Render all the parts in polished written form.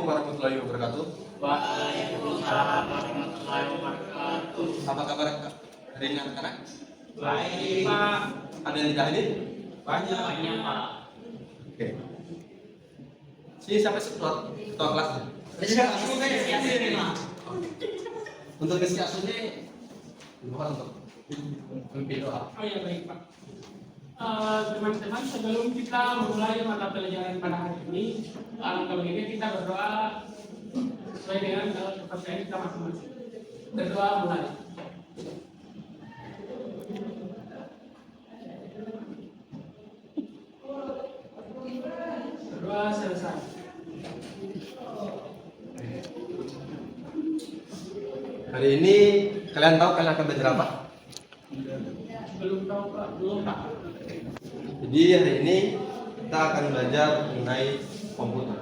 Assalamualaikum warahmatullahi wabarakatuh. Waalaikumsalam warahmatullahi wabarakatuh. Apa kabar hari ini anak-anak? Baik, Pak. Ada yang tidak hadir? Banyak, Pak. Oke. Sini sampai ketua kelas. Untuk isi asuhnya, bukan untuk memimpin doa. Oh ya, baik, Pak. Teman-teman, sebelum kita memulai mata pelajaran pada hari ini, alangkah baiknya kita berdoa sesuai dengan kepercayaan kita masing-masing. Berdoa mulai. Berdoa selesai. Hari ini kalian tahu kalian akan belajar apa? Belum tahu, Pak. Belum, Pak. Jadi hari ini kita akan belajar mengenai komputer.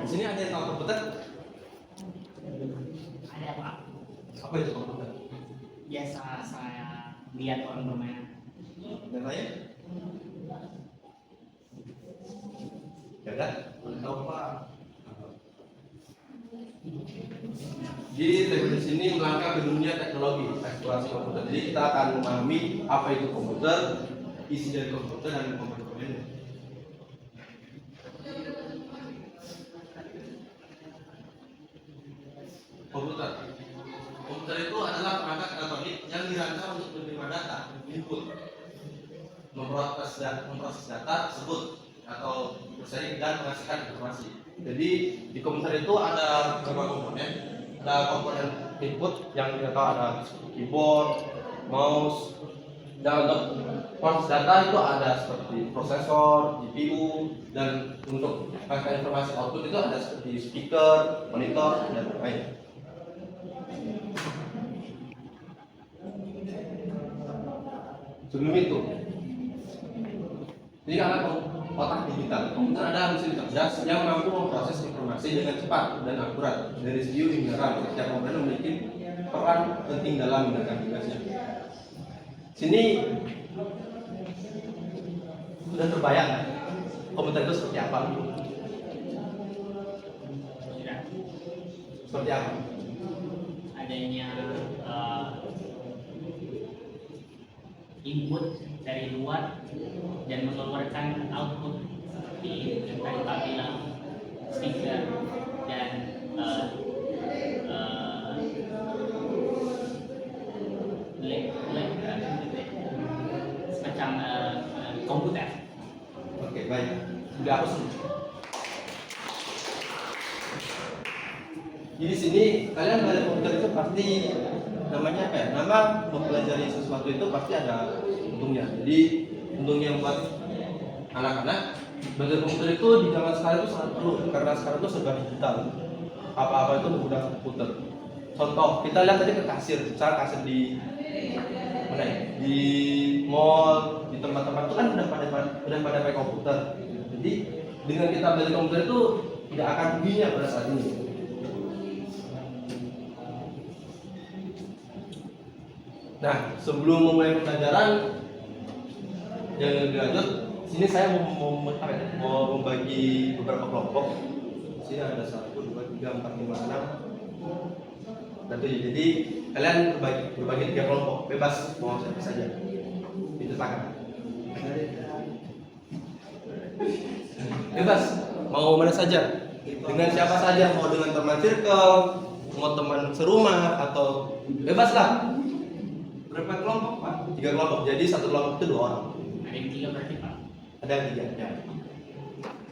Di sini ada yang tahu komputer? Ada, Pak. Apa itu komputer? Biasa saya lihat orang bermain. Dan lain? Ya kan? Tahu Pak. Di teknologi ini melangkah ke dunia teknologi eksplorasi komputer. Jadi kita akan memahami apa itu komputer, isi dari komputer dan komponen-komponennya. Komputer. Komputer itu adalah perangkat elektronik yang dirancang untuk menerima data, input, memproses data tersebut atau bersaing dan menghasilkan informasi. Jadi di komputer itu ada beberapa komponen. Ada komponen input yang kita tahu ada keyboard, mouse, dan untuk proses data itu ada seperti prosesor, GPU, dan untuk menghasilkan informasi output itu ada seperti speaker, monitor, dan lain-lain. Sebelum itu, jadi karena otak digital, komputer ada mesin cerdas yang mampu memproses informasi dengan cepat dan akurat. Dari segi hingga RAM, setiap komponen memiliki peran penting dalam menjalankan tugasnya. Sini sudah terbayang komputer itu seperti apa? Sudah. Seperti apa? Adanya input dari luar dan mengeluarkan output seperti yang tadi Pak bilang, speaker dan semacam komputer. Oke, baik. Sudah aku semua. Jadi sini kalian belajar komputer itu pasti namanya apa ya? Nama mempelajari sesuatu itu pasti ada untungnya. Jadi untungnya buat anak-anak belajar komputer itu di zaman sekarang itu sangat perlu karena sekarang itu serba digital. Apa-apa itu menggunakan komputer. Contoh kita lihat tadi ke kasir, misalnya kasir di mana ya? Di mall, di tempat-tempat itu kan udah pada pakai komputer. Jadi dengan kita belajar komputer itu tidak akan ruginya pada saat ini. Nah, sebelum memulai pembelajaran yang lebih lanjut, sini saya mau membagi beberapa kelompok. Sini ada 1, 2, 3, 4, 5, 6 dan 7. Jadi kalian berbagi 3 kelompok, bebas mau siapa saja. Ditetapkan. Bebas mau mana saja, dengan siapa saja, mau dengan teman circle, mau teman serumah atau bebas lah. Berapa kelompok Pak? 3 kelompok. Jadi satu kelompok itu 2 orang. Ada yang 3 berarti, Pak? Ada yang 3 ya.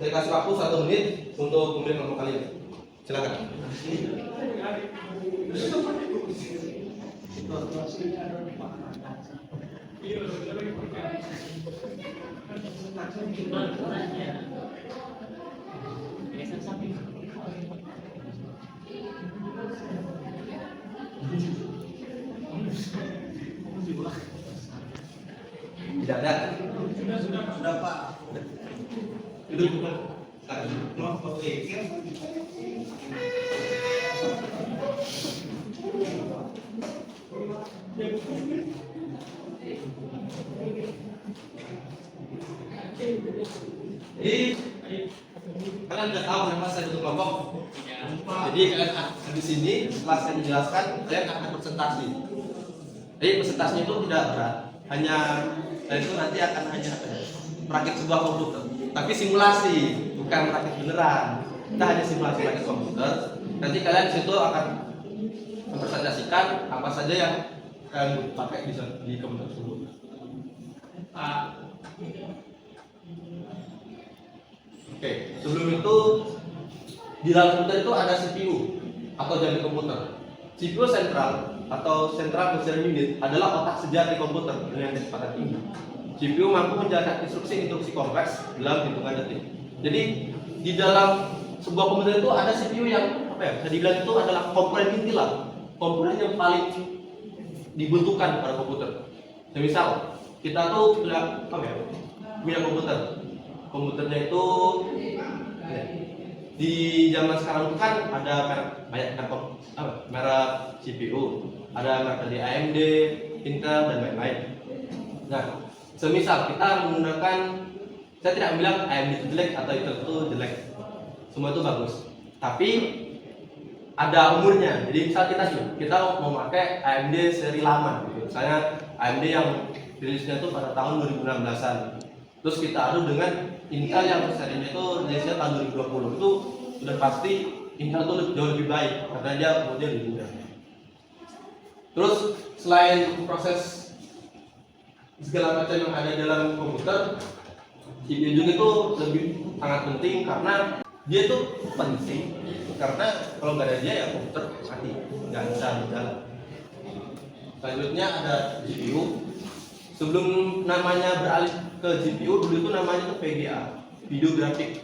Saya kasih waktu 1 menit untuk memilih kelompok kalian. Silakan. Tidak ada. Sudah, Pak. Sudah. Jadi kalian udah tahu nama saya bentuk kelompok. Jadi kalian di sini setelah saya menjelaskan, kalian akan presentasi. Jadi presentasinya itu tidak berat, hanya itu nanti akan hanya merakit sebuah komputer. Tapi simulasi, bukan merakit beneran. Kita hanya simulasi merakit komputer. Nanti kalian di situ akan mempresentasikan apa saja yang kalian pakai di komputer tersebut. Oke, sebelum itu di dalam komputer itu ada CPU atau jaringan komputer. CPU sentral atau Central Processing Unit adalah otak sejati komputer dengan kecepatan tinggi. CPU mampu menjalankan instruksi-instruksi kompleks dalam hitungan detik. Jadi di dalam sebuah komputer itu ada CPU yang bisa dibilang itu adalah komponen inti lah, komponen yang paling dibutuhkan pada komputer. Misal kita tuh punya komputer. Komputernya itu di zaman sekarang itu kan ada banyak merek CPU, ada merek dari AMD, Intel dan lain-lain. Nah, semisal kita menggunakan, saya tidak bilang AMD itu jelek atau Intel itu jelek, semua itu bagus. Tapi ada umurnya. Jadi misal kita mau pakai AMD seri lama, gitu. Misalnya AMD yang rilisnya itu pada tahun 2016-an. Terus kita adu dengan Intel yang serinya itu rilisnya tahun 2020, itu sudah pasti Intel itu jauh lebih baik karena dia umurnya lebih muda. Terus selain proses segala macam yang ada dalam komputer, CPU juga itu lebih sangat penting karena dia itu penting karena kalau nggak ada dia ya komputer mati, nggak bisa berjalan. Selanjutnya ada GPU. Sebelum namanya beralih ke GPU, dulu itu namanya itu VGA, video grafik.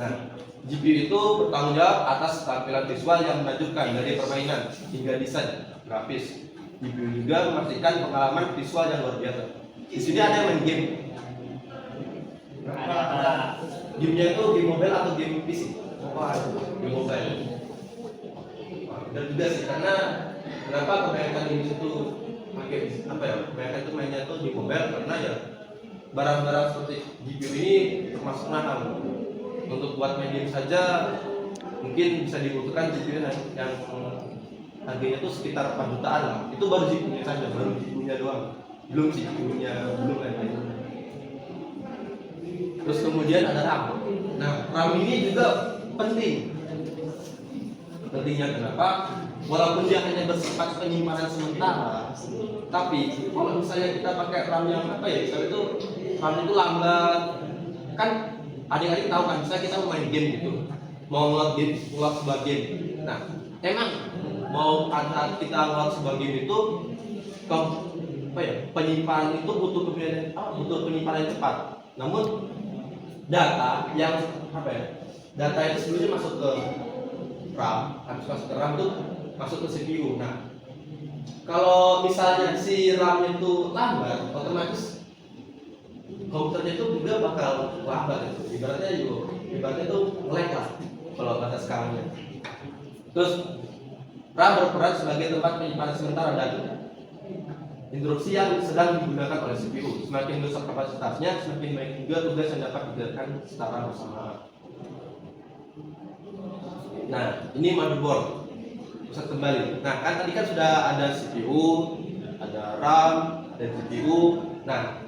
Nah, GPU itu bertanggung jawab atas tampilan visual yang menakjubkan dari permainan hingga desain grafis. GPU juga memastikan pengalaman visual yang luar biasa. Di sini ada yang main game. Gamenya itu game mobile atau game PC? Game mobile. Dan juga sih karena kenapa kebanyakan ini itu kebanyakan itu mainnya itu di mobile karena ya barang-barang seperti GPU ini termasuk mahal. Untuk buat main game saja mungkin bisa dibutuhkan GPU yang harganya itu sekitar 4 jutaan lah. Itu baru GPU-nya saja, baru GPU-nya doang. Belum CPU-nya, belum lain-lain. Terus kemudian ada RAM. Nah, RAM ini juga penting. Pentingnya kenapa? Walaupun dia hanya bersifat penyimpanan sementara, tapi kalau misalnya kita pakai RAM yang misalnya itu RAM itu lambat, kan adik-adik tahu kan, misalnya kita mau main game gitu, mau nge-load sebuah game. Nah, emang mau kita nge-load sebuah game itu, penyimpanan itu butuh penyimpanan yang cepat. Namun data yang data itu sebelumnya masuk ke RAM, habis masuk ke RAM itu masuk ke CPU. Nah, kalau misalnya si RAM itu lambat, otomatis komputernya itu juga bakal lambat itu. Ibaratnya itu nge-lag lah kalau bahasa sekarangnya. Terus RAM berperan sebagai tempat penyimpanan sementara data instruksi yang sedang digunakan oleh CPU. Semakin besar kapasitasnya, semakin baik juga tugas yang dapat dikerjakan secara bersama. Nah, ini motherboard. Pusat kembali. Nah, kan tadi kan sudah ada CPU, ada RAM, dan GPU. Nah,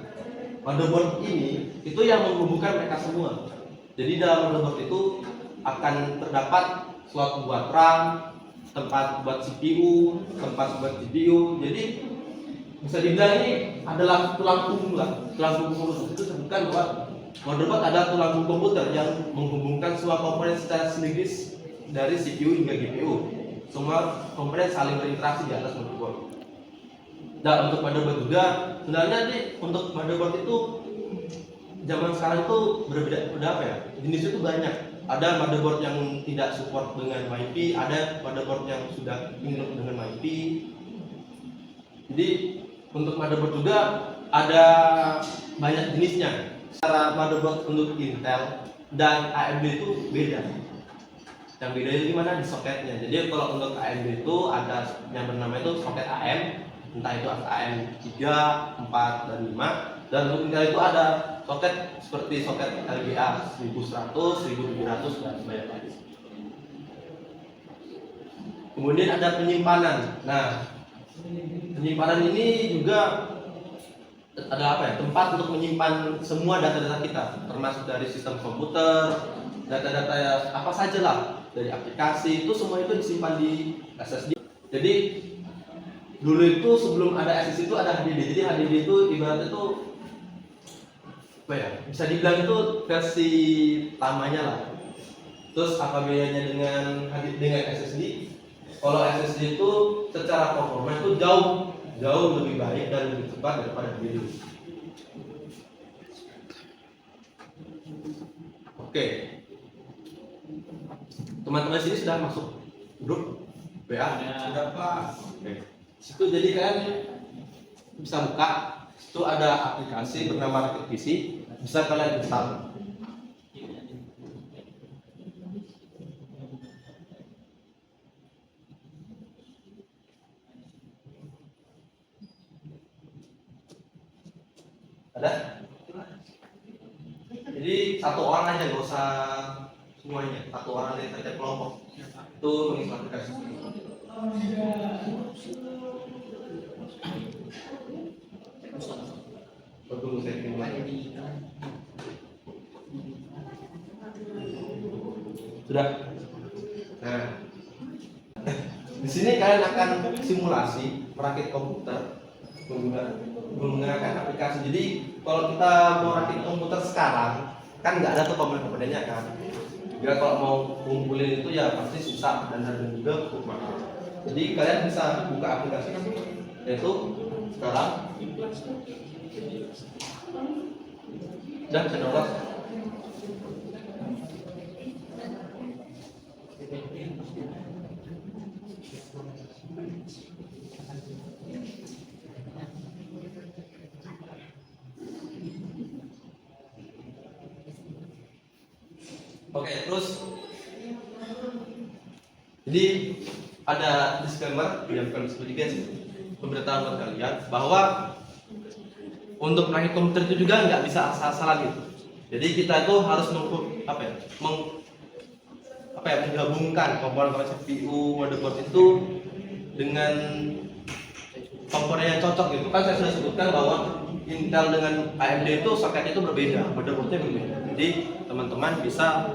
motherboard ini itu yang menghubungkan mereka semua. Jadi dalam motherboard itu akan terdapat slot buat RAM, tempat buat CPU, tempat buat GPU. Jadi bisa dibilang ini adalah tulang punggung lah. Tulang punggung itu sebutkan bahwa motherboard adalah tulang punggung komputer yang menghubungkan semua komponen secara sinergis dari CPU hingga GPU. Semua komponen saling berinteraksi di atas motherboard. Dan untuk motherboard juga, sebenarnya untuk motherboard itu zaman sekarang itu berbeda jenisnya itu banyak. Ada motherboard yang tidak support dengan MIPI, ada motherboard yang sudah include dengan MIPI. Jadi untuk motherboard juga ada banyak jenisnya. secara motherboard untuk Intel dan AMD itu beda. Yang beda itu gimana di soketnya. Jadi kalau untuk AMD itu ada yang bernama itu soket AM, entah itu AM 3, 4, dan 5. Dan untuk Intel itu ada soket seperti soket LGA 1100, 1700 dan banyak lagi. Kemudian ada penyimpanan. Nah, penyimpanan ini juga ada apa ya? Tempat untuk menyimpan semua data-data kita, termasuk dari sistem komputer, data-data ya, apa saja lah, dari aplikasi itu semua itu disimpan di SSD. Jadi dulu itu sebelum ada SSD itu ada HDD. Jadi HDD itu ibaratnya itu apa ya? Bisa dibilang itu versi lamanya lah. Terus apa bedanya dengan SSD? Kalau SSD itu secara performa itu jauh lebih baik dan lebih cepat daripada HDD. Oke. Teman-teman sini sudah masuk grup WA? Sudah, Pak. Oke. Situ jadi kalian bisa buka. Situ ada aplikasi bernama Rakit PC. Bisa kalian install. Ada? Jadi satu orang aja, nggak usah semuanya. Satu orang dari setiap kelompok itu menginstal aplikasi. Betul, saya sudah. Nah, di sini kalian akan simulasi merakit komputer menggunakan aplikasi. Jadi kalau kita mau rakit komputer sekarang kan nggak ada tuh komponen-komponennya kan. Jadi kalau mau kumpulin itu ya pasti susah dan harga juga cukup mahal. Jadi kalian bisa buka aplikasi yaitu sekarang. Sudah bisa download. Oke, terus jadi ada disclaimer yang bukan sedikit pemberitahuan buat kalian bahwa untuk merakit komputer itu juga nggak bisa asal-asalan gitu. Jadi kita itu harus menggabungkan komponen CPU, motherboard itu dengan komponen yang cocok gitu. Kan saya sudah sebutkan bahwa Intel dengan AMD itu soketnya itu berbeda, motherboardnya berbeda. Jadi teman-teman bisa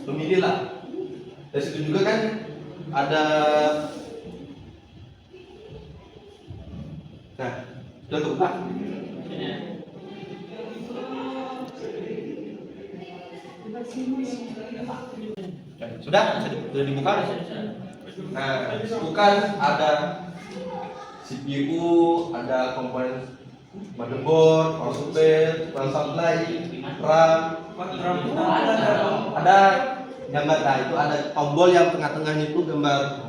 memilih lah. Dari situ juga kan ada, nah sudah terbuka. Sudah dibuka. Nah, bukan ada CPU, ada komponen motherboard, power supply, power supply, RAM, ada gambar. Nah, itu ada tombol yang tengah-tengahnya itu gambar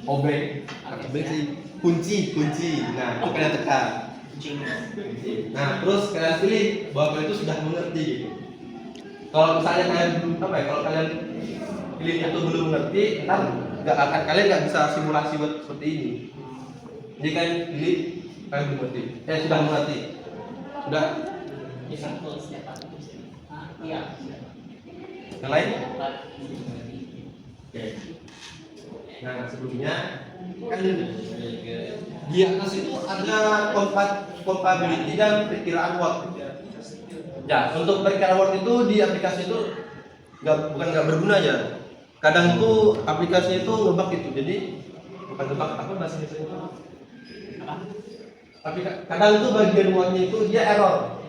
obeng. Obeng sih kunci. Nah, itu kalian tekan. Nah, terus kalian pilih bahwa kalian itu sudah mengerti gitu. Kalau misalnya kalau kalian pilih itu belum mengerti, kalian nggak bisa simulasi buat seperti ini. Jadi kalian pilih kalian belum mengerti. Sudah mengerti. Sudah. Iya. Yang lain? Oke. Nah, sebelumnya kan di atas itu ada compatibility dan perkiraan watt. Ya, untuk perkiraan watt itu di aplikasi itu bukan nggak berguna ya. Kadang itu aplikasinya itu ngebug itu. Jadi bukan ngebug, apa bahasa Indonesia itu? Tapi kadang itu bagian wattnya itu dia error.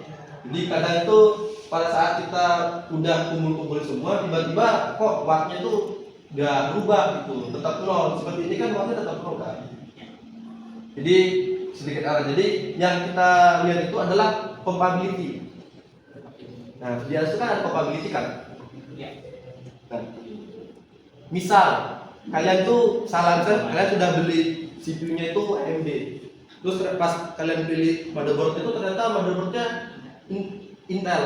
Jadi kadang itu pada saat kita udah kumpul semua, tiba-tiba kok wattnya itu nggak berubah gitu, tetap nol. Seperti ini kan wattnya tetap nol kan. Jadi sedikit error. Jadi yang kita lihat itu adalah compatibility. Nah, di atas itu kan ada compatibility kan. Nah, misal kalian tuh kalian sudah beli CPU-nya itu AMD, Terus pas kalian pilih motherboard itu ternyata motherboardnya Intel.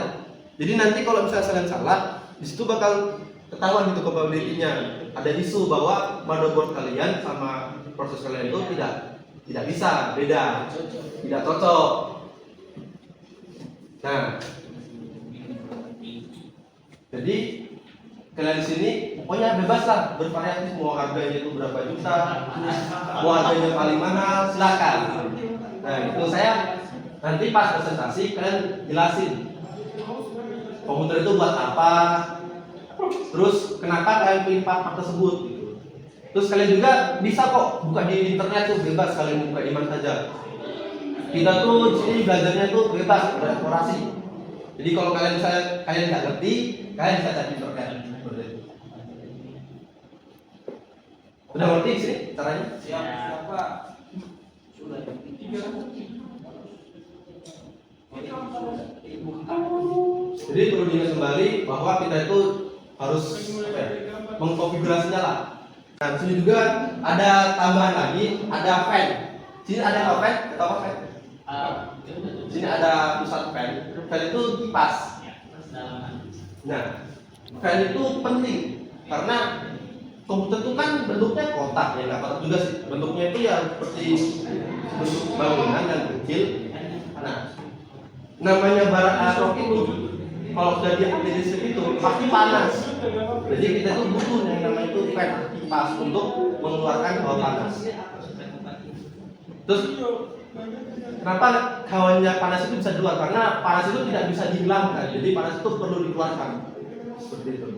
Jadi nanti kalau misalnya kalian salah, di situ bakal ketahuan gitu capability-nya. Ada isu bahwa motherboard kalian sama proses kalian itu tidak bisa, beda, tidak cocok. Nah, jadi kalian di sini pokoknya bebas lah, bervariatif, mau harganya itu berapa juta, mau harganya paling mahal, silakan. Nah itu saya nanti pas presentasi kalian jelasin komputer itu buat apa, terus kenapa kalian pilih part tersebut gitu. Terus kalian juga bisa kok buka di internet tuh, bebas kalian buka di mana saja. Kita tuh di sini belajarnya tuh bebas, bereksplorasi. Jadi kalau kalian misalnya kalian nggak ngerti, kalian bisa cari internet. Seperti itu. Udah ngerti sih caranya? Siapa? Jadi perlu diingat kembali bahwa kita itu harus mengkonfigurasinya lah. Nah, di sini juga ada tambahan lagi, ada fan. Sini ada fan, atau apa fan? Sini ada pusat fan. Fan itu kipas. Nah, fan itu penting karena komputer itu kan bentuknya kotak ya, nggak kotak juga sih. Bentuknya itu ya seperti bentuk bangunan yang kecil. Nah, namanya barat aerok itu kalau sudah diaktifkan listrik itu pasti panas. Jadi kita tuh butuh yang namanya itu fan kipas untuk mengeluarkan hawa panas. Terus kenapa hawanya panas itu bisa keluar? Karena panas itu tidak bisa dihilangkan. Jadi panas itu perlu dikeluarkan. Seperti itu.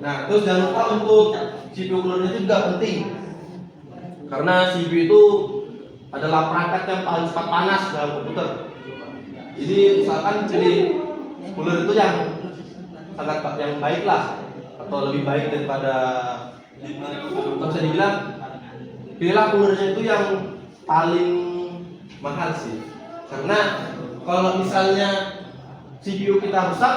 Nah, terus jangan lupa untuk CPU cooler itu juga penting. Karena CPU itu adalah perangkat yang paling cepat panas dalam komputer. Jadi misalkan pilih cooler itu yang sangat yang baik lah, atau lebih baik daripada, bisa dibilang pilihlah coolernya itu yang paling mahal sih. Karena kalau misalnya CPU kita rusak,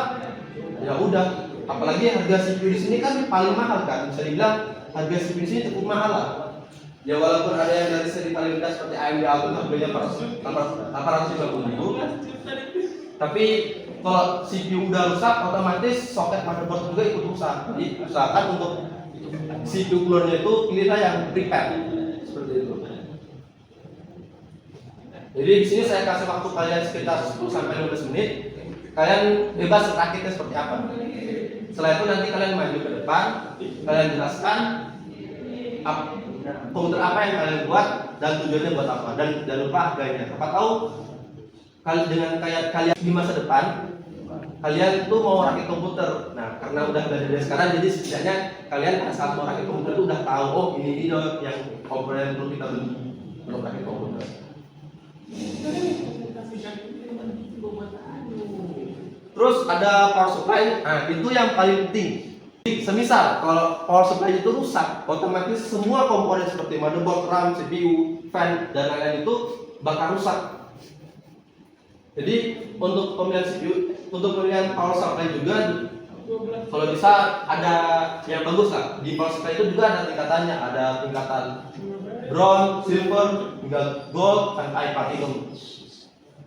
ya udah. Apalagi harga CPU di sini kan paling mahal kan. Bisa dibilang harga CPU di sini cukup mahal lah. Ya walaupun ada yang dari seri paling rendah seperti AMD Alpha harganya 850.000, tapi kalau CPU udah rusak, otomatis soket motherboard juga ikut rusak. Jadi usahakan untuk CPU coolernya itu pilihlah yang prepared seperti itu. Jadi di sini saya kasih waktu kalian sekitar 10 sampai 15 menit. Kalian bebas rakitnya seperti apa. Setelah itu nanti kalian maju ke depan, kalian jelaskan komputer apa yang kalian buat dan tujuannya buat apa, dan jangan lupa harganya. Apa tahu dengan kayak kalian di masa depan kalian tuh mau rakit komputer. Nah, karena udah belajar dari sekarang, jadi setidaknya kalian saat mau rakit komputer itu udah tahu, oh ini loh yang komponen perlu kita beli untuk rakit komputer. Terus ada power supply, nah itu yang paling penting. Semisal kalau power supply itu rusak, otomatis semua komponen seperti motherboard, RAM, CPU, fan, dan lain-lain itu bakal rusak. Jadi untuk pemilihan CPU, untuk pemilihan power supply juga, kalau bisa ada yang bagus lah. Di power supply itu juga ada tingkatannya, ada tingkatan bronze, silver, hingga gold, sampai platinum.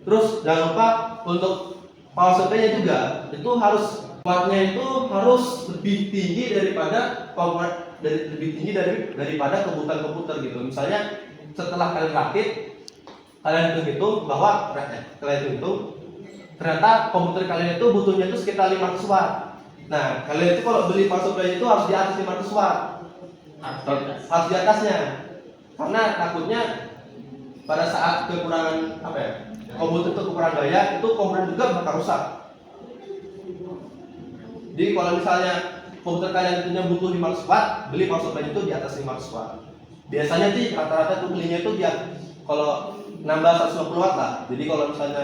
Terus jangan lupa untuk power supply-nya juga itu harus wattnya itu harus lebih tinggi daripada daripada kebutuhan komputer gitu. Misalnya setelah kalian rakit, kalian hitung bahwa kalian hitung ternyata komputer kalian itu butuhnya itu sekitar 500 watt. Nah, kalian itu kalau beli power supply itu harus di atas 500 watt. Harus di atasnya. Karena takutnya pada saat kekurangan komputer itu kekurangan daya, itu komponen juga bakal rusak. Jadi kalau misalnya komputer kalian itu butuh 500 watt, beli power supply itu di atas 500 watt. Biasanya sih rata-rata tuh belinya itu dia kalau nambah 150 watt lah. Jadi kalau misalnya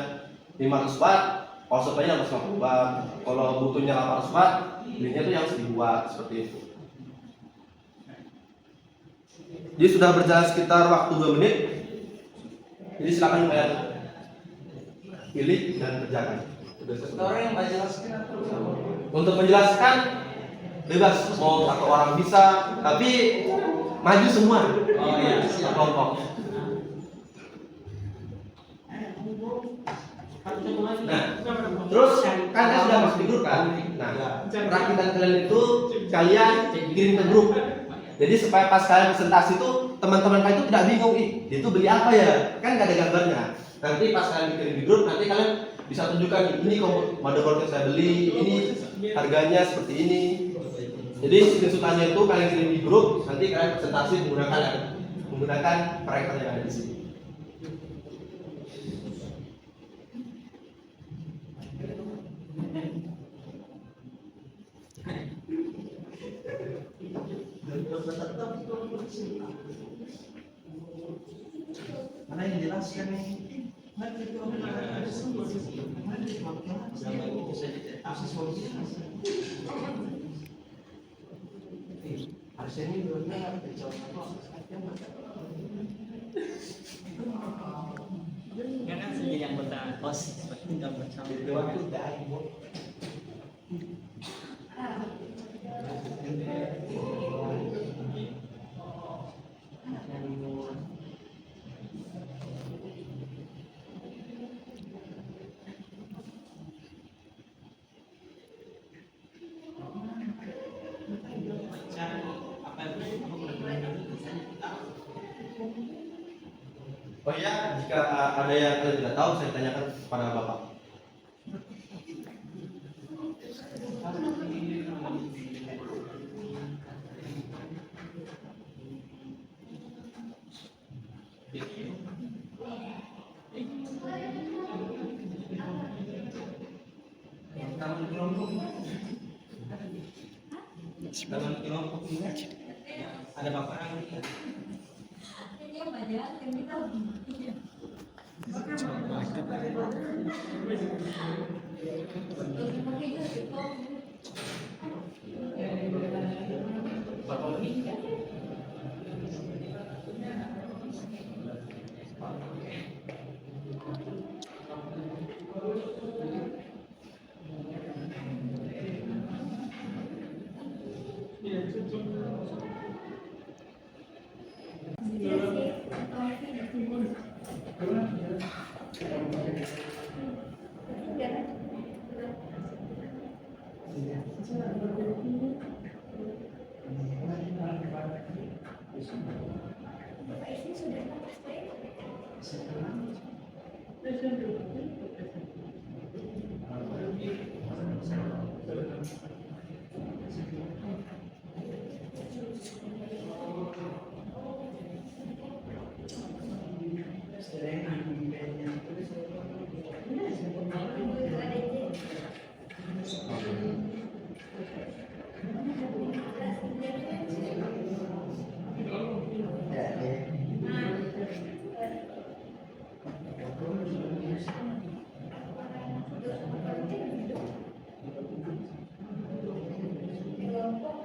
500 watt, power supply-nya 150 watt. Kalau butuhnya 800 watt, belinya itu yang 1000 watt seperti itu. Jadi sudah berjalan sekitar waktu 2 menit. Jadi silakan kalian pilih dan kerjakan. Orang yang menjelaskan Untuk menjelaskan bebas, mau satu orang bisa, tapi maju semua. Oh iya, Kelompok. Nah, terus kan kalian sudah masuk di grup kan? Nah, perakitan kalian itu kalian kirim ke grup. Jadi supaya pas kalian presentasi itu teman-teman kalian itu tidak bingung, dia itu beli apa ya? Kan nggak ada gambarnya. Nanti pas kalian kirim di grup, nanti kalian bisa tunjukkan ini motherboard yang saya beli, ini harganya seperti ini. Jadi screenshotannya itu kalian kirim di grup, nanti kalian presentasi menggunakan proyektor yang ada di sini. Mana yang jelaskan nih? Harusnya ini dulunya Kan sendiri anggota OSIS seperti nggak bersama. waktu dari Oh iya, jika ada yang kalian tidak tahu, saya tanyakan kepada Bapak. dalam kelompok ini ada bapak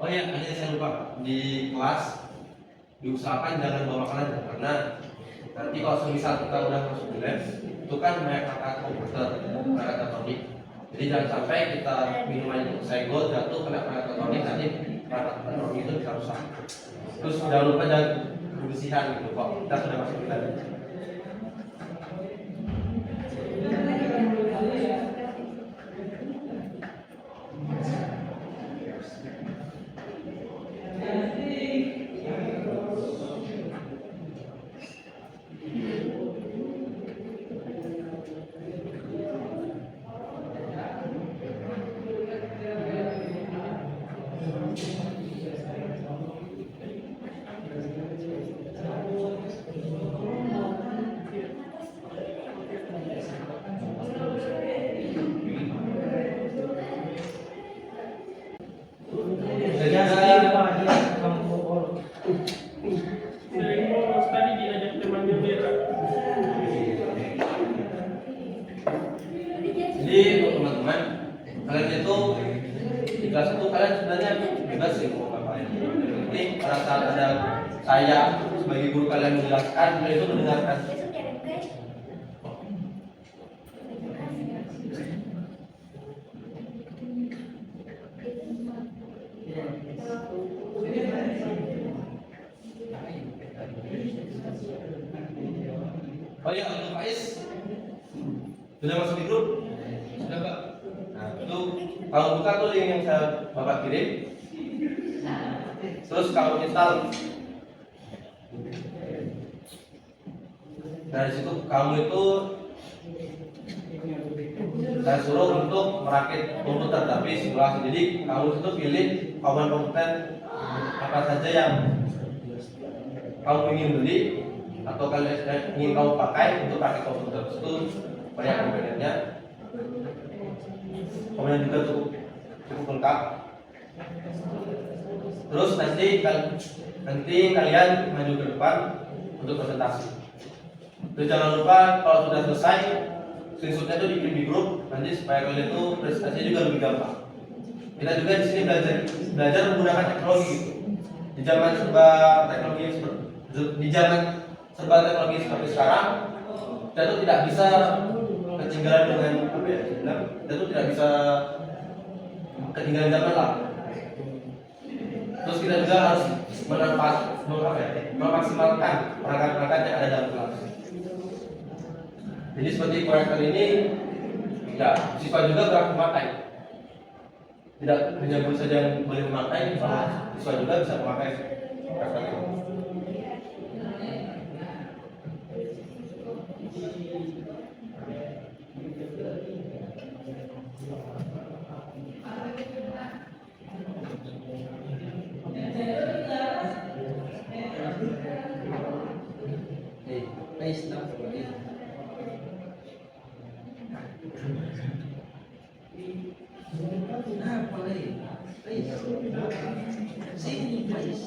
Oh iya, tadi saya lupa di kelas diusahakan jangan bawa kalender karena nanti kalau misal kita udah masuk di lab itu kan banyak kakak komputer, kakak elektronik. Jadi jangan sampai kita minuman itu segel jatuh kena kakak elektronik nanti kakak elektronik itu bisa rusak. Terus jangan lupa jangan kebersihan gitu kok kita sudah masuk di lab. Sering bolos tadi diajak temannya Mira. Jadi untuk teman-teman kalian itu di kelas itu kalian sebenarnya bebas sih mau ngapain. Ini pada saat ada saya sebagai guru kalian menjelaskan, kalian itu mendengarkan. Ibnu Faiz sudah masuk di grup? Sudah Pak. Nah, itu kalau buka tuh link yang saya Bapak kirim. Terus kalau install, dari situ kamu itu saya suruh untuk merakit komputer tapi simulasi. Jadi kamu itu pilih komponen apa saja yang kamu ingin beli atau kalian ingin kamu pakai untuk pakai komputer. Itu banyak komponennya. Komponen juga cukup lengkap. Terus nanti kalian maju ke depan untuk presentasi. Terus jangan lupa kalau sudah selesai screenshotnya itu dikirim di grup nanti supaya kalian itu presentasinya juga lebih gampang. Kita juga di sini belajar menggunakan teknologi. Di zaman serba teknologi seperti sekarang, kita tuh tidak bisa ketinggalan dengan apa ya? Kita tuh tidak bisa ketinggalan zaman lah. Terus kita juga harus memaksimalkan perangkat-perangkat yang ada dalam kelas. Jadi seperti proyektor ini, ya siswa juga berhak memakai. Tidak hanya guru saja yang boleh memakai, siswa juga bisa memakai proyektor ini. Faiz nah. Apa lagi? Faiz. Sini Faiz.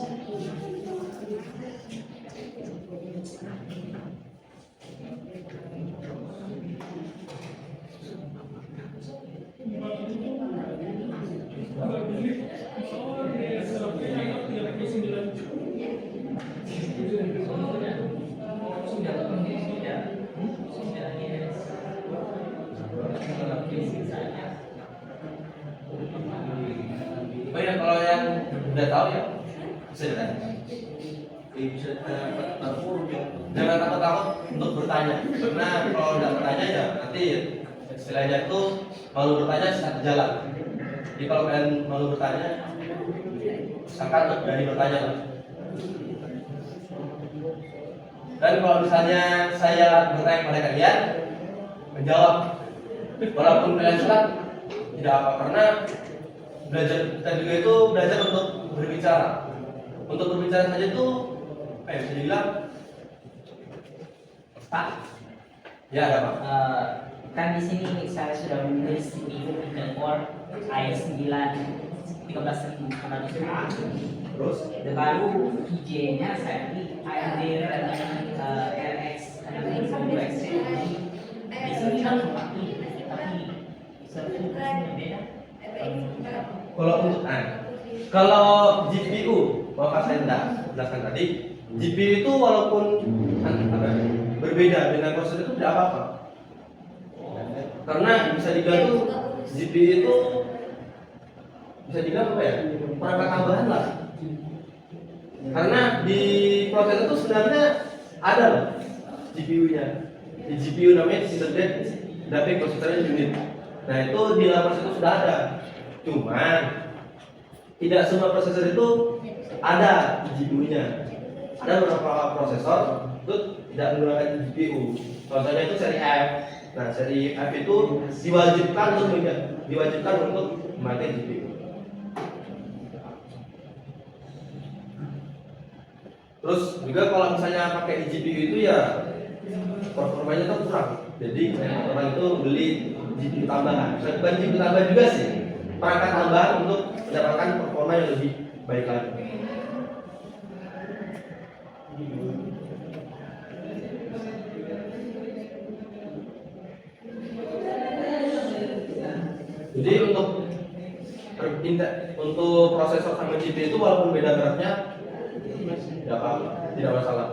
Oh ya, kalau yang udah tahu ya bisa ditanya. Bisa takut Jangan takut-takut untuk bertanya, karena kalau tidak bertanya ya nanti istilahnya itu malu bertanya saat jalan. Jadi kalau kalian malu bertanya, usahakan berani bertanya lah. Dan kalau misalnya saya bertanya kepada kalian, menjawab, walaupun kalian salah, tidak apa, karena belajar kita juga itu belajar untuk berbicara. Untuk berbicara saja itu, bisa dibilang, Pak, ya ada Pak. kan di sini saya sudah menulis di Word ayat 9:13A. Terus, Baru IJ-nya saya pilih AMD dan RX karena ini satu X. Di sini kan tapi beda. kalau GPU, Bapak saya tidak jelaskan tadi, GPU itu walaupun berbeda dengan prosesor itu tidak apa-apa. Karena bisa dibilang tuh GPU itu bisa dibilang apa ya? Perangkat tambahan lah. Karena di prosesor itu sebenarnya ada loh GPU-nya. Di GPU namanya Integrated Graphic Processing Unit. Nah itu di dalam prosesor sudah ada. Cuman tidak semua prosesor itu ada GPU-nya. Ada beberapa prosesor itu tidak menggunakan GPU. Contohnya itu seri F. Nah seri F itu diwajibkan untuk memakai GPU. Terus juga kalau misalnya pakai GPU itu ya performanya tuh kurang. Jadi orang itu beli GPU tambahan. Bukan GPU tambahan juga sih, perangkat tambahan untuk mendapatkan performa yang lebih baik lagi. Jadi untuk prosesor sama GPU itu walaupun beda beratnya tidak apa-apa, tidak masalah.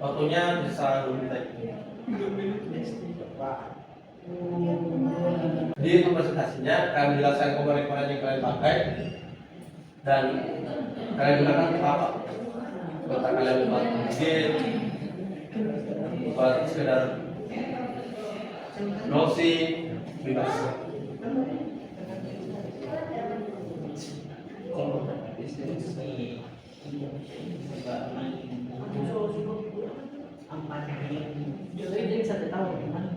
Waktunya bisa 2 menit. Jadi untuk presentasinya kalian jelaskan komponen-komponen yang kalian pakai dan kalian gunakan untuk apa? Apakah kalian buat game, buat sekedar browsing, bebas.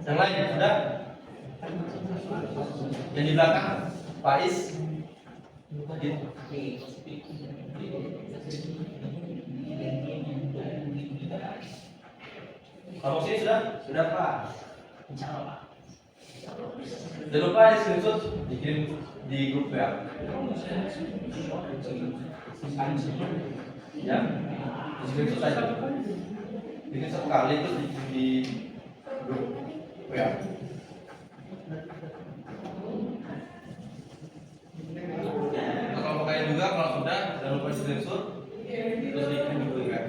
Yang lain sudah? Yang di belakang, Faiz. Kamu sini sudah? Sudah Pak. Insyaallah. Jangan lupa di screenshot dikirim di grup ya. Ya, di screenshot saja. Bikin satu kali terus di grup ya. Nah, kalau kalian juga kalau sudah jangan lupa di screenshot terus dikirim di grup ya.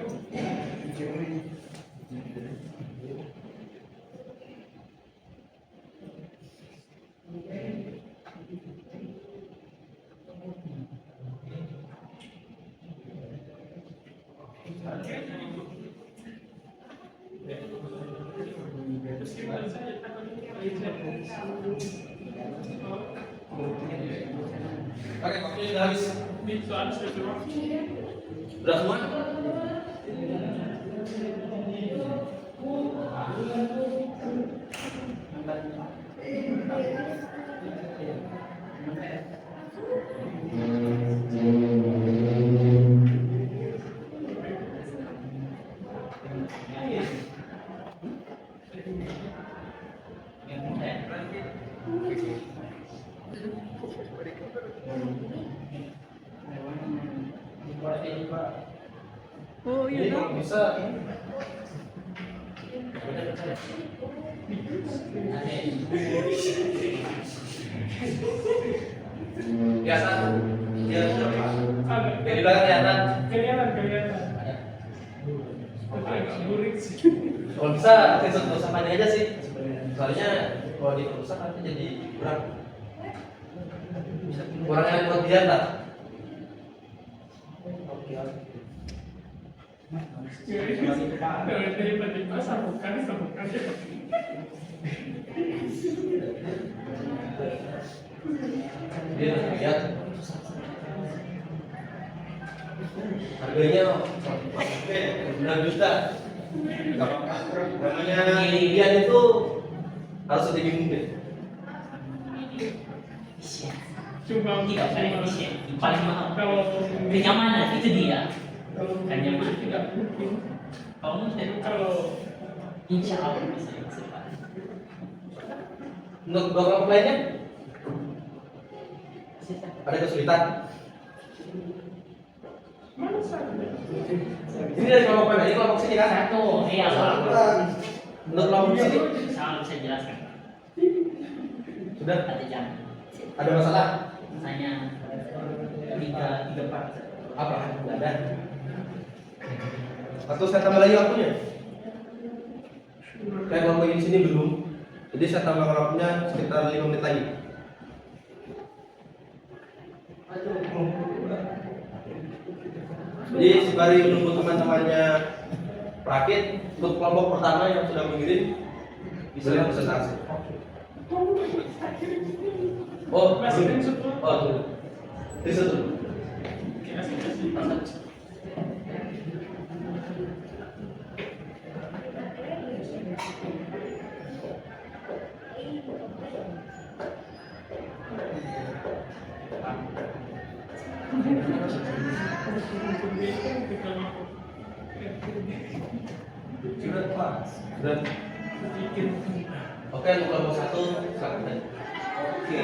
Oke, waktunya sudah habis. Soal sudah Sudah semua? Oh Jadi iya kalau dong. bisa kelihatan dia sudah Pak. Jadi belakang kelihatan. kelihatan. Kalau bisa screenshot sama ini aja sih. Soalnya kalau dirusak nanti jadi kurang yang buat dia lah. Tiba-tiba sambungkan. Dia lihat harganya 9 juta. Gak apa-apa. Namanya Lilian itu harus sedikit mungkin. Cuma Tidak paling efisien, yang paling mahal. kalau Kenyamanan itu dia. kalau Kenyamanan. tidak mungkin. Kamu dan Kalau insya Allah bisa cepat. Untuk beberapa lainnya ada kesulitan. mana saja. Ini dari kelompok mana? Ini kelompok sini kan? Satu, iya Pak. Untuk kelompok sini Saya bisa jelaskan. sudah Ada jam. ada masalah? Misalnya tiga part. Apa? Nggak ada. Atau saya tambah lagi waktunya? Kayak kelompok ini sini belum. Jadi saya tambah waktunya sekitar 5 menit lagi. Jadi sembari menunggu teman-temannya rakit, untuk kelompok pertama yang sudah mengirim bisa presentasi. Oh, Presiden belum. satu. Oh, tuh. Ini satu. Sudah, Pak. Sudah. Oke, untuk kelompok satu, silakan. Oke.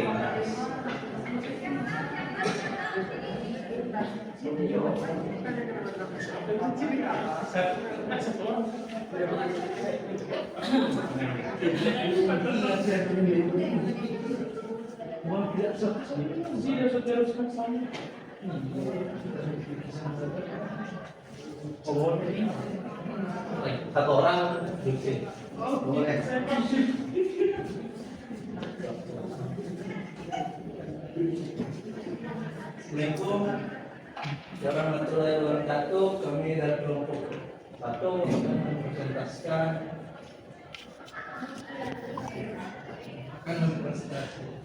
Satu orang duduk sini. Boleh. Assalamualaikum warahmatullahi wabarakatuh. Kami dari kelompok satu akan mempresentasikan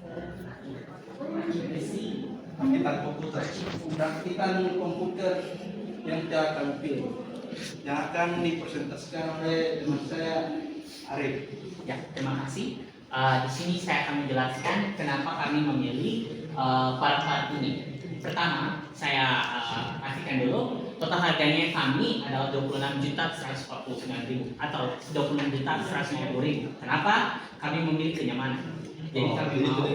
rakitan komputer yang telah kami pilih, yang akan dipresentasikan oleh teman saya Arif. Ya, terima kasih. Di sini saya akan menjelaskan kenapa kami memilih part-part ini. Pertama, saya pastikan dulu total harganya kami adalah 26.149.000 atau 26.150.000. Kenapa? Kami memilih kenyamanan. Jadi kami mau,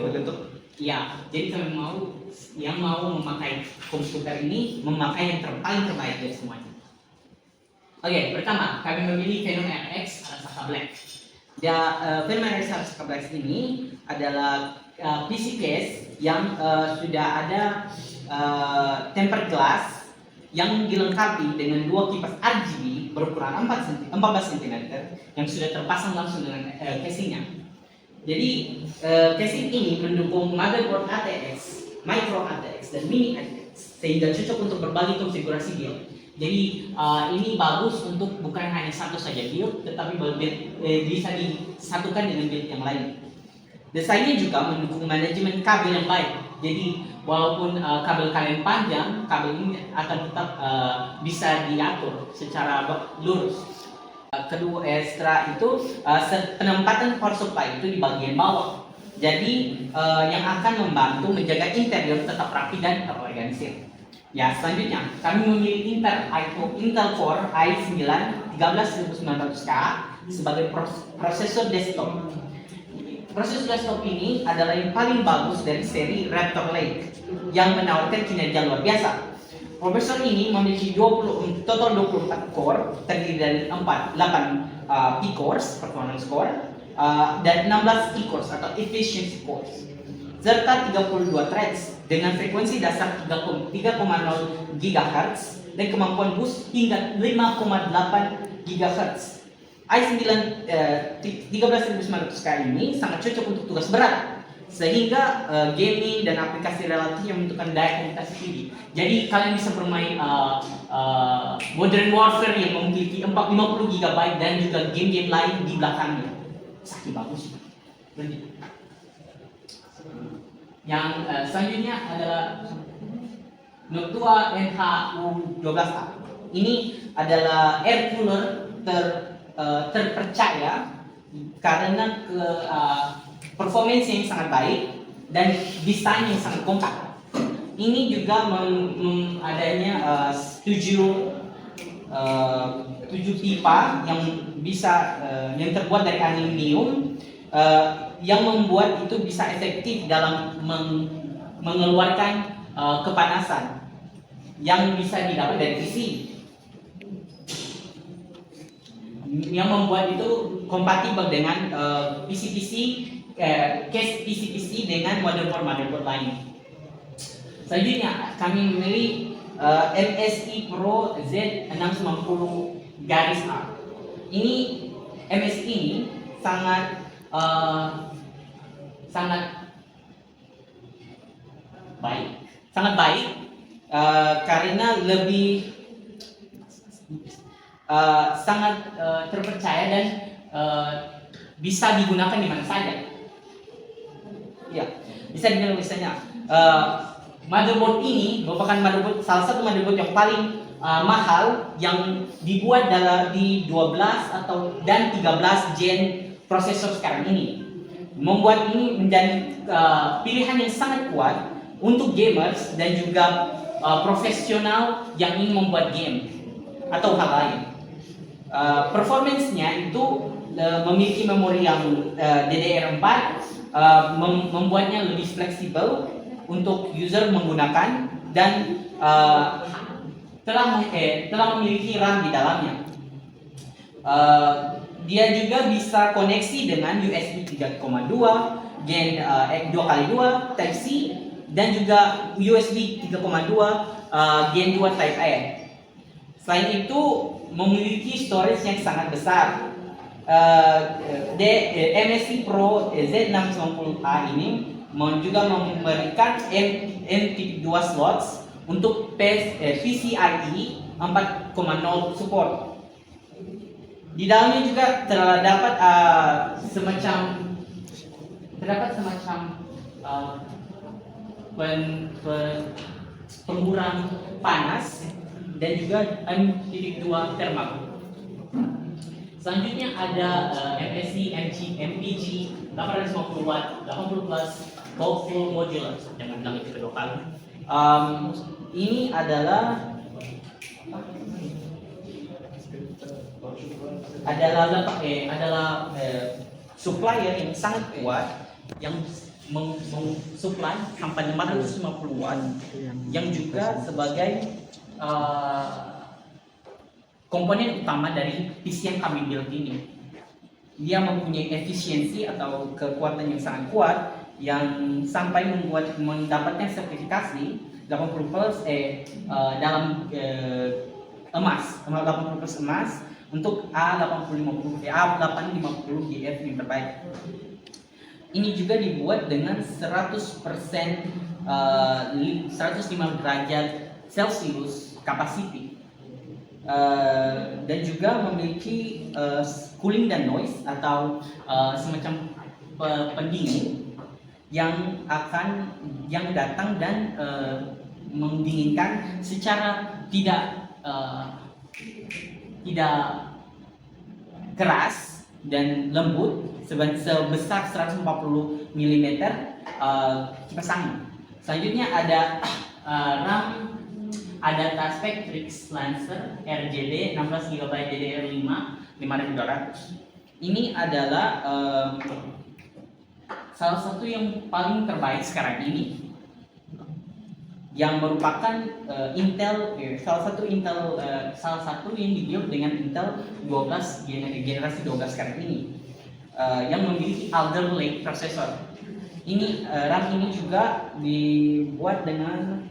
ya, jadi kami mau yang mau memakai komputer ini memakai yang paling terbaik dari semuanya. Oke, pertama kami memilih Phenom RX Arasaka Black. Phenom RX Arasaka Black ini adalah PC case yang sudah ada tempered glass yang dilengkapi dengan dua kipas RGB berukuran 14 cm yang sudah terpasang langsung dengan casingnya. Jadi casing ini mendukung motherboard ATX, micro ATX, dan mini ATX sehingga cocok untuk berbagai konfigurasi build. Jadi ini bagus untuk bukan hanya satu saja build, tetapi bisa disatukan dengan build yang lain. Desainnya juga mendukung manajemen kabel yang baik. Jadi walaupun kabel kalian panjang, kabel ini akan tetap bisa diatur secara lurus. Kedua ekstra itu penempatan power supply itu di bagian bawah. Jadi yang akan membantu menjaga interior tetap rapi dan terorganisir. Ya, selanjutnya kami memilih Intel Core i9 13900K sebagai prosesor desktop. Prosesor desktop ini adalah yang paling bagus dari seri Raptor Lake yang menawarkan kinerja luar biasa. Prosesor ini memiliki total 24 core terdiri dari 8 P-cores, performance core, dan 16 E-cores atau efficiency cores, serta 32 threads dengan frekuensi dasar 3,0 GHz dan kemampuan boost hingga 5,8 GHz. i9 13900K ini sangat cocok untuk tugas berat, sehingga gaming dan aplikasi relatif yang membutuhkan daya komunikasi tinggi. Jadi kalian bisa bermain Modern Warfare yang memiliki 50 GB dan juga game-game lain di belakangnya. Saking bagus. Yang selanjutnya adalah Noctua NH-U12A. Ini adalah air cooler terpercaya karena performance yang sangat baik dan desain yang sangat kompak. Ini juga adanya 7 pipa yang bisa yang terbuat dari aluminium yang membuat itu bisa efektif dalam mengeluarkan kepanasan yang bisa didapat dari PC, yang membuat itu kompatibel dengan PC-PC, case PC-PC dengan motherboard lain. Selanjutnya kami memilih MSI Pro Z690-A. Ini MSI ini sangat baik karena lebih sangat terpercaya dan bisa digunakan di mana saja. Ya, bisa digunakan misalnya. Motherboard ini merupakan salah satu motherboard yang paling mahal yang dibuat di 12 dan 13 gen prosesor sekarang ini. Membuat ini menjadi pilihan yang sangat kuat untuk gamers dan juga profesional yang ingin membuat game atau hal lain. Performance-nya itu memiliki memori yang DDR4, membuatnya lebih fleksibel untuk user menggunakan dan telah memiliki RAM di dalamnya. Dia juga bisa koneksi dengan USB 3.2 Gen 2x2 Type C dan juga USB 3.2 Gen 2 Type A. Selain itu memiliki storage yang sangat besar. MSI Pro Z690A ini juga memberikan M.2 slots untuk PCIe 4.0 support. Di dalamnya juga terdapat semacam pengurang panas dan juga M.2 thermal. Selanjutnya ada MSI MPG 850 watt 80 plus full modular. Jangan bilang itu kedua kali. Ini adalah supplier yang sangat kuat yang mensuplai sampai 550 watt yang juga sebagai komponen utama dari PC yang kami build ini. Dia mempunyai efisiensi atau kekuatan yang sangat kuat yang sampai mendapatkan sertifikasi 80 plus dalam emas, 80 plus emas untuk A850 GF yang terbaik. Ini juga dibuat dengan 100% 105 derajat Celcius capacity. Dan juga memiliki cooling dan noise atau semacam pendingin yang datang dan mendinginkan secara tidak keras dan lembut sebesar 140 mm kipas angin. Selanjutnya ada RAM Adata Spectrix Lancer RGB 16 GB DDR5 5200. Ini adalah salah satu yang paling terbaik sekarang ini, yang merupakan salah satu yang dibuild dengan Intel 12 generasi 12 sekarang ini, yang memiliki Alder Lake processor. Ini RAM ini juga dibuat dengan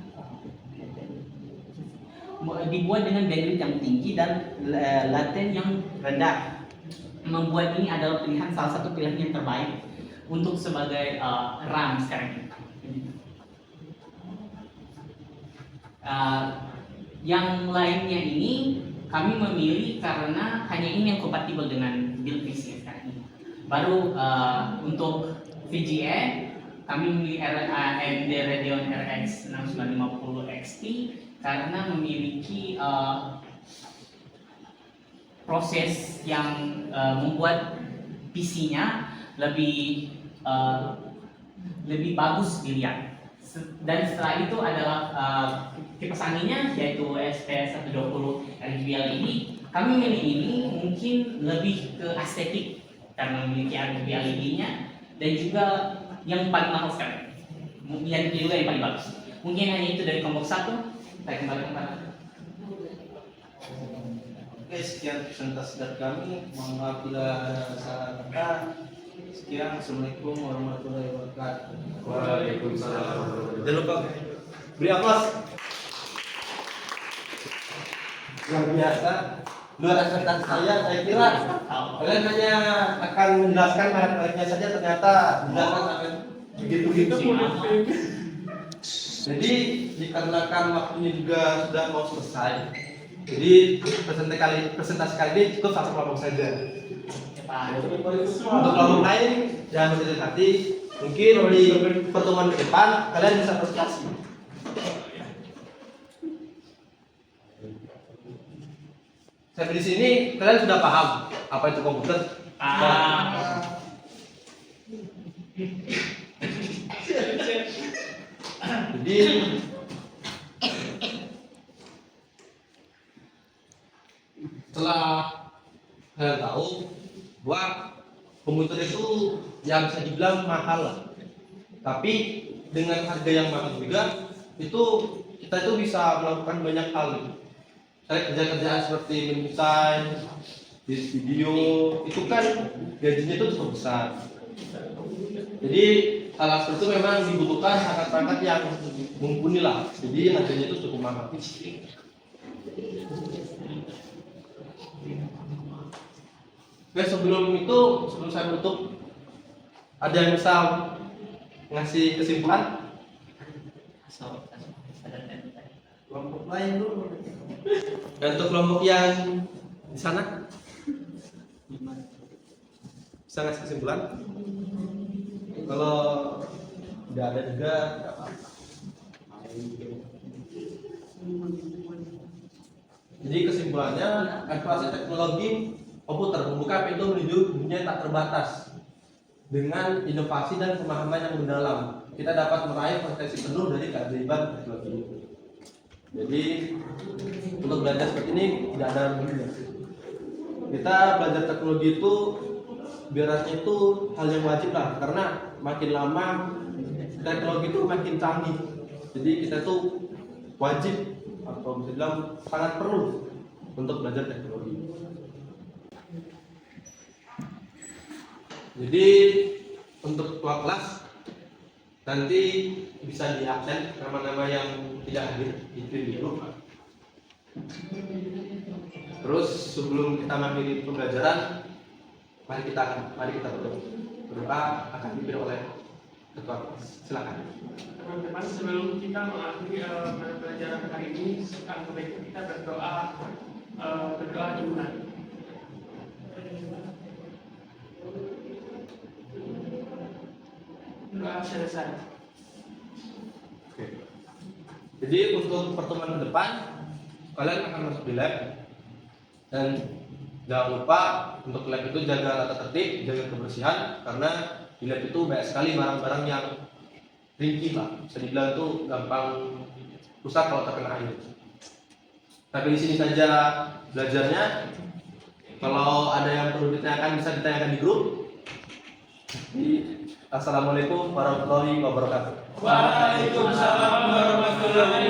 bandwidth yang tinggi dan laten yang rendah, membuat ini adalah salah satu pilihan yang terbaik untuk sebagai RAM sekarang ini. Yang lainnya ini kami memilih karena hanya ini yang kompatibel dengan build PC sekarang ini. Baru untuk VGA kami memilih AMD Radeon RX 6950 XT karena memiliki proses yang membuat PC-nya lebih bagus dilihat. Dan setelah itu adalah kipas anginnya, yaitu SPS 120 RGB LED. Kami memilih ini mungkin lebih ke estetik karena memiliki RGB LED-nya, dan juga yang paling mahal sekali. Yang juga yang paling bagus. Mungkin hanya itu dari kelompok 1. Saya kembali kepada. Oke, sekian presentasi dari kami. Mohon maaf bila ada salah kata. Sekian, Assalamualaikum warahmatullahi wabarakatuh. Waalaikumsalam. Jangan lupa beri aplaus. Luar biasa. Luar ekspektasi saya kira kalian hanya akan menjelaskan merek-mereknya saja, ternyata menjelaskan akan begitu-begitu. Jadi dikarenakan waktunya juga sudah mau selesai, jadi presentasi kali ini cukup satu kelompok saja. Untuk kelompok lain jangan berkecil hati, mungkin di pertemuan ke depan kalian bisa presentasi. Sampai di sini kalian sudah paham apa itu komputer? Jadi setelah kalian tahu bahwa komputer itu yang bisa dibilang mahal lah, tapi dengan harga yang mahal juga itu kita itu bisa melakukan banyak hal. Saya kerja-kerjaan seperti mendesain, video itu kan gajinya itu cukup besar. Jadi hal seperti itu memang dibutuhkan perangkat-perangkat yang mumpuni lah. Jadi harganya itu cukup mahal. Oke, sebelum saya tutup, ada yang bisa ngasih kesimpulan? Kelompok lain dulu. Untuk kelompok yang di sana bisa ngasih kesimpulan? Kalau tidak ada juga tidak apa-apa. Jadi kesimpulannya, eksplorasi teknologi komputer membuka pintu menuju dunia tak terbatas. Dengan inovasi dan pemahaman yang mendalam, kita dapat meraih potensi penuh dari keajaiban teknologi itu. Jadi untuk belajar seperti ini tidak ada habisnya. Kita belajar teknologi itu biarnya itu hal yang wajib lah, karena makin lama teknologi itu makin canggih. Jadi kita tuh wajib atau bisa bilang sangat perlu untuk belajar teknologi. Jadi untuk ketua kelas nanti bisa di absen nama-nama yang tidak hadir di grup. Terus sebelum kita mengakhiri pembelajaran, mari kita berdoa akan dipimpin oleh ketua kelas. Silakan. Teman-teman, sebelum kita mengakhiri pembelajaran hari ini, sekarang baiknya kita berdoa iman. Doa selesai. Oke. Jadi untuk pertemuan ke depan kalian akan masuk di lab, dan jangan lupa untuk lab itu jaga tata tertib, jaga kebersihan, karena di lab itu banyak sekali barang-barang yang ringkih lah, bisa dibilang itu gampang rusak kalau terkena air. Tapi di sini saja belajarnya. Kalau ada yang perlu ditanyakan bisa ditanyakan di grup. Assalamualaikum warahmatullahi wabarakatuh. Waalaikumsalam warahmatullahi wabarakatuh.